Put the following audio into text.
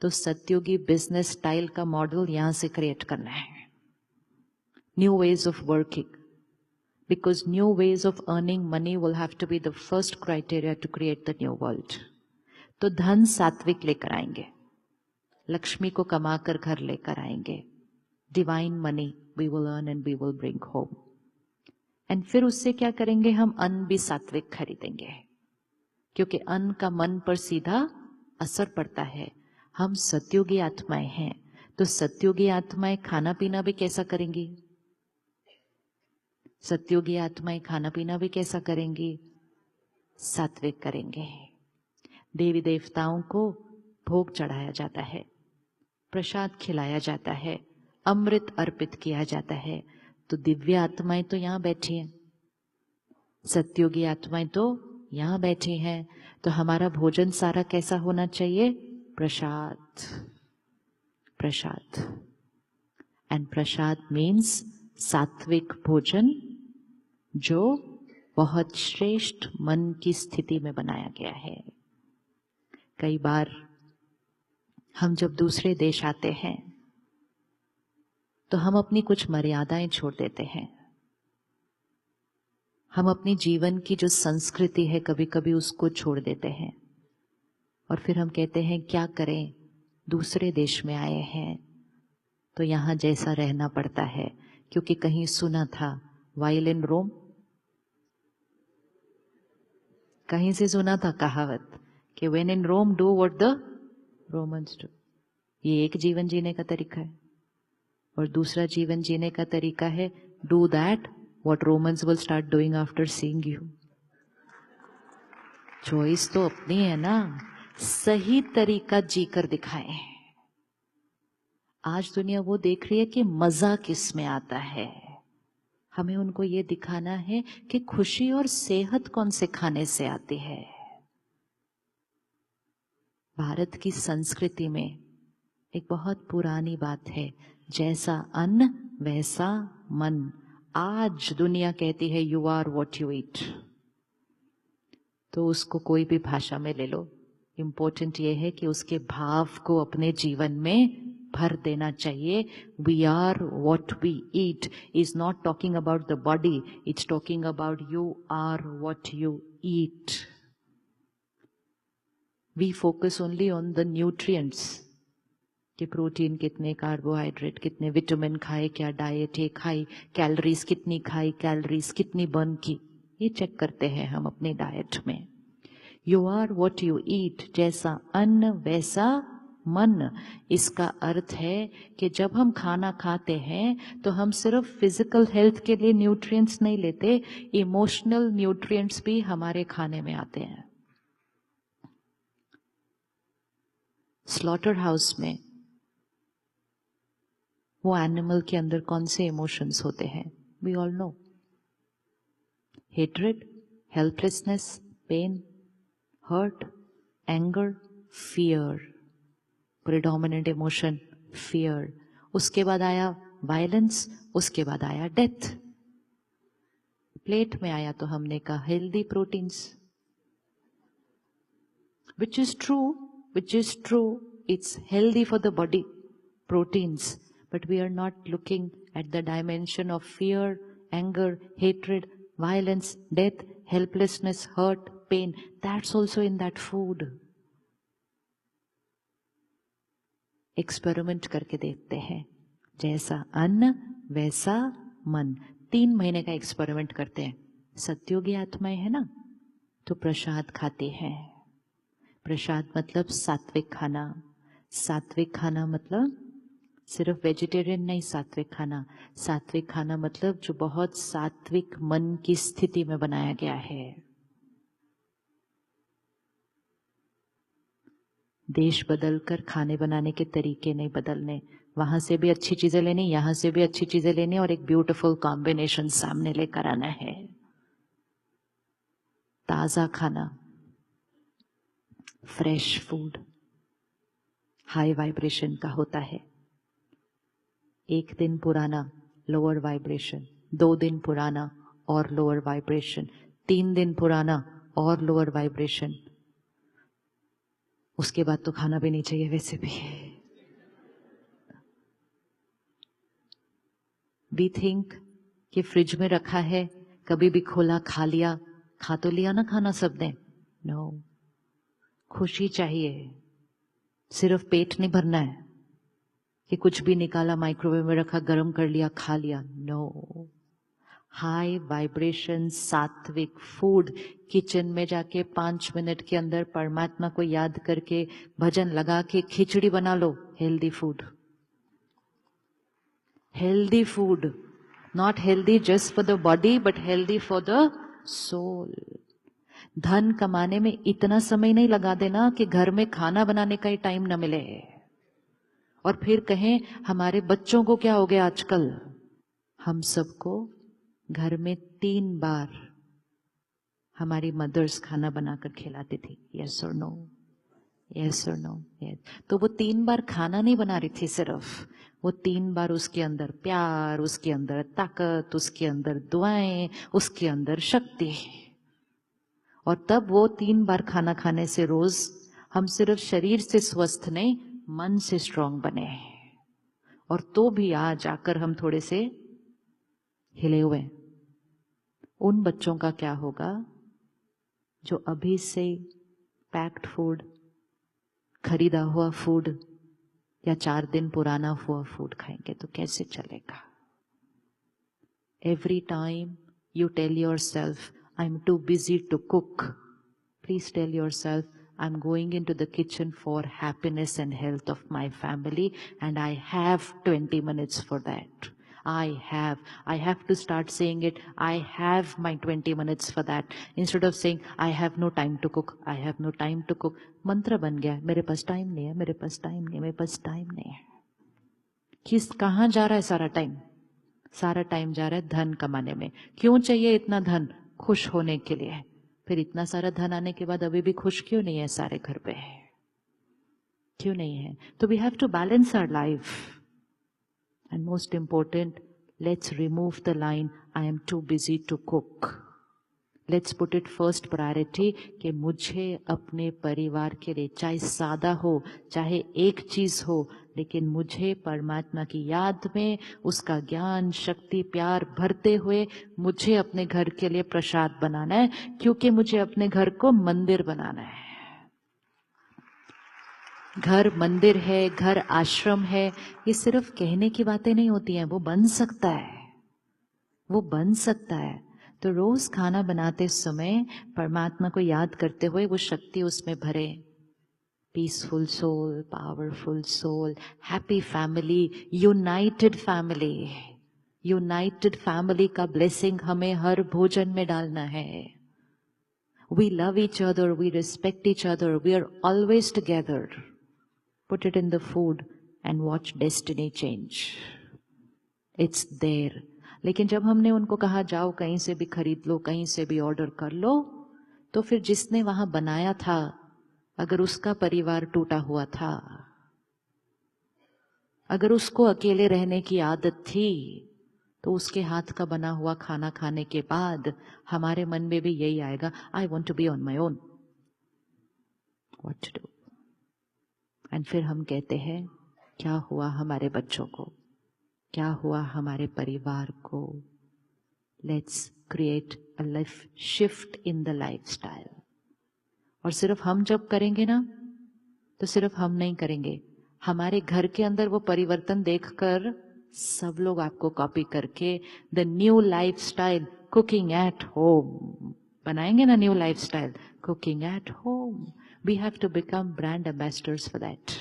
तो सत्युगी business style का model यहां से क्रिएट करना है. New ways of working, because new ways of earning money will have to be the first criteria to create the new world. तो धन सात्विक लेकर आएंगे, लक्ष्मी को कमाकर घर लेकर आएंगे. Divine money we will earn and we will bring home. And फिर उससे क्या करेंगे, हम अन्न भी सात्विक खरीदेंगे, क्योंकि अन्न का मन पर सीधा असर पड़ता है. हम सत्युगी आत्माएं हैं, तो सत्युगी आत्माएं खाना पीना भी कैसा करेंगी? सत्युगी आत्माएं खाना पीना भी कैसा करेंगी? सात्विक करेंगे. देवी देवताओं को भोग चढ़ाया जाता है, प्रसाद खिलाया जाता है, अमृत अर्पित किया जाता है. तो दिव्य आत्माएं तो यहां बैठी हैं, सत्युगी आत्माएं तो यहां बैठी हैं. तो हमारा भोजन सारा कैसा होना चाहिए? प्रसाद. प्रसाद. एंड प्रसाद मीन्स सात्विक भोजन, जो बहुत श्रेष्ठ मन की स्थिति में बनाया गया है. कई बार हम जब दूसरे देश आते हैं तो हम अपनी कुछ मर्यादाएं छोड़ देते हैं. हम अपनी जीवन की जो संस्कृति है कभी कभी उसको छोड़ देते हैं, और फिर हम कहते हैं क्या करें, दूसरे देश में आए हैं तो यहां जैसा रहना पड़ता है. क्योंकि कहीं सुना था, वाइल इन रोम, कहीं से सुना था कहावत कि when in Rome do what the Romans do. ये एक जीवन जीने का तरीका है, और दूसरा जीवन जीने का तरीका है do that what Romans will start doing after seeing you. Choice तो अपनी है ना. सही तरीका जीकर दिखाएं. आज दुनिया वो देख रही है कि मजा किस में आता है. हमें उनको ये दिखाना है कि खुशी और सेहत कौन से खाने से आती है. भारत की संस्कृति में एक बहुत पुरानी बात है, जैसा अन्न वैसा मन. आज दुनिया कहती है you are what you eat. तो उसको कोई भी भाषा में ले लो, इम्पोर्टेंट ये है कि उसके भाव को अपने जीवन में भर देना चाहिए. We are what we eat is not talking about the body, it's talking about you are what you eat. We focus only on the nutrients, कि प्रोटीन कितने, कार्बोहाइड्रेट कितने, विटामिन खाए, क्या डाइट है खाई, कैलोरीज कितनी खाई, कैलोरीज कितनी बर्न की, ये चेक करते हैं हम अपनी डाइट में. You are what you eat, जैसा अन्न वैसा मन. इसका अर्थ है कि जब हम खाना खाते हैं तो हम सिर्फ फिजिकल हेल्थ के लिए न्यूट्रिएंट्स नहीं लेते, इमोशनल न्यूट्रिएंट्स भी हमारे खाने में आते हैं. स्लॉटर हाउस में वो एनिमल के अंदर कौन से इमोशंस होते हैं? We all know. Hatred, helplessness, pain, hurt, anger, fear. Predominant emotion fear. उसके बाद आया वायलेंस, उसके बाद आया डेथ. प्लेट में आया तो हमने कहा healthy proteins, which is true, it's healthy for the body, proteins. But we are not looking at the dimension of fear, anger, hatred, violence, death, helplessness, hurt, pain. That's also in that food. Experiment करके देखते हैं, जैसा अन्न वैसा मन. 3 महीने का experiment करते हैं. सत्योगी आत्माएं है ना, तो प्रसाद खाते हैं. प्रसाद मतलब सात्विक खाना. सात्विक खाना मतलब सिर्फ वेजिटेरियन नहीं, सात्विक खाना. सात्विक खाना मतलब जो बहुत सात्विक मन की स्थिति में बनाया गया है. देश बदलकर खाने बनाने के तरीके नहीं बदलने. वहां से भी अच्छी चीजें लेनी, यहां से भी अच्छी चीजें लेनी, और एक ब्यूटीफुल कॉम्बिनेशन सामने लेकर आना है. ताजा खाना, फ्रेश फूड हाई वाइब्रेशन का होता है. 1 दिन पुराना लोअर वाइब्रेशन, 2 दिन पुराना और लोअर वाइब्रेशन, 3 दिन पुराना और लोअर वाइब्रेशन. उसके बाद तो खाना भी नहीं चाहिए वैसे भी। वी थिंक कि फ्रिज में रखा है, कभी भी खोला, खा लिया, खा तो लिया ना खाना सबने। नो, खुशी चाहिए, सिर्फ पेट नहीं भरना है कि कुछ भी निकाला, माइक्रोवेव में रखा, गर्म कर लिया, खा लिया। नो, हाई वाइब्रेशन सात्विक फूड, किचन में जाके 5 मिनट के अंदर परमात्मा को याद करके भजन लगा के खिचड़ी बना लो। Healthy food, healthy food, not healthy just for the body but healthy for the soul. धन कमाने में इतना समय नहीं लगा देना कि घर में खाना बनाने का ही टाइम न मिले और फिर कहें हमारे बच्चों को क्या हो गया आजकल। हम सबको घर में 3 बार हमारी मदर्स खाना बनाकर खिलाती थी। यस और नो, यस और नो, यस। तो वो 3 बार खाना नहीं बना रही थी सिर्फ, वो 3 बार उसके अंदर प्यार, उसके अंदर ताकत, उसके अंदर दुआएं, उसके अंदर शक्ति। और तब वो 3 बार खाना खाने से रोज हम सिर्फ शरीर से स्वस्थ नहीं, मन से स्ट्रांग बने। और तो भी आज आकर हम थोड़े से हिले हुए। उन बच्चों का क्या होगा जो अभी से पैक्ड फूड, खरीदा हुआ फूड या 4 दिन पुराना हुआ फूड खाएंगे तो कैसे चलेगा। Every time you tell yourself, I'm too busy to cook. Please tell yourself, I'm going into the kitchen for happiness and health of my family and I have 20 minutes for that. I have to start saying it, I have my 20 minutes for that. Instead of saying, I have no time to cook, I have no time to cook. मंत्र बन गया, मेरे पास time नहीं है, मेरे पास time नहीं है, मेरे पास टाइम नहीं है। कहाँ जा रहा है सारा टाइम? सारा टाइम जा रहा है धन कमाने में। क्यों चाहिए इतना धन? खुश होने के लिए। फिर इतना सारा धन आने के बाद अभी भी खुश क्यों नहीं है सारे घर पे? क्यों नहीं है? तो we have to balance our life and most important, let's remove the line I am too busy to cook. Let's put it first priority कि मुझे अपने परिवार के लिए, चाहे सादा हो, चाहे एक चीज हो, लेकिन मुझे परमात्मा की याद में उसका ज्ञान, शक्ति, प्यार भरते हुए मुझे अपने घर के लिए प्रसाद बनाना है, क्योंकि मुझे अपने घर को मंदिर बनाना है। घर मंदिर है, घर आश्रम है, ये सिर्फ कहने की बातें नहीं होती हैं, वो बन सकता है, वो बन सकता है। तो रोज खाना बनाते समय परमात्मा को याद करते हुए वो शक्ति उसमें भरे। Peaceful soul, powerful soul, happy family, united family. United family का ब्लेसिंग हमें हर भोजन में डालना है। We love each other, we respect each other, we are always together. Put it in the food and watch destiny change. It's there. लेकिन जब हमने उनको कहा जाओ कहीं से भी खरीद लो, कहीं से भी ऑर्डर कर लो, तो फिर जिसने वहां बनाया था, अगर उसका परिवार टूटा हुआ था, अगर उसको अकेले रहने की आदत थी, तो उसके हाथ का बना हुआ खाना खाने के बाद हमारे मन में भी यही आएगा, I want to be on my own, what to do. And फिर हम कहते हैं क्या हुआ हमारे बच्चों को, क्या हुआ हमारे परिवार को। Let's create a life shift in the lifestyle. और सिर्फ हम जब करेंगे ना, तो सिर्फ हम नहीं करेंगे, हमारे घर के अंदर वो परिवर्तन देखकर सब लोग आपको कॉपी करके the new lifestyle cooking at home बनाएंगे ना। New lifestyle cooking at home, we have to become brand ambassadors for that.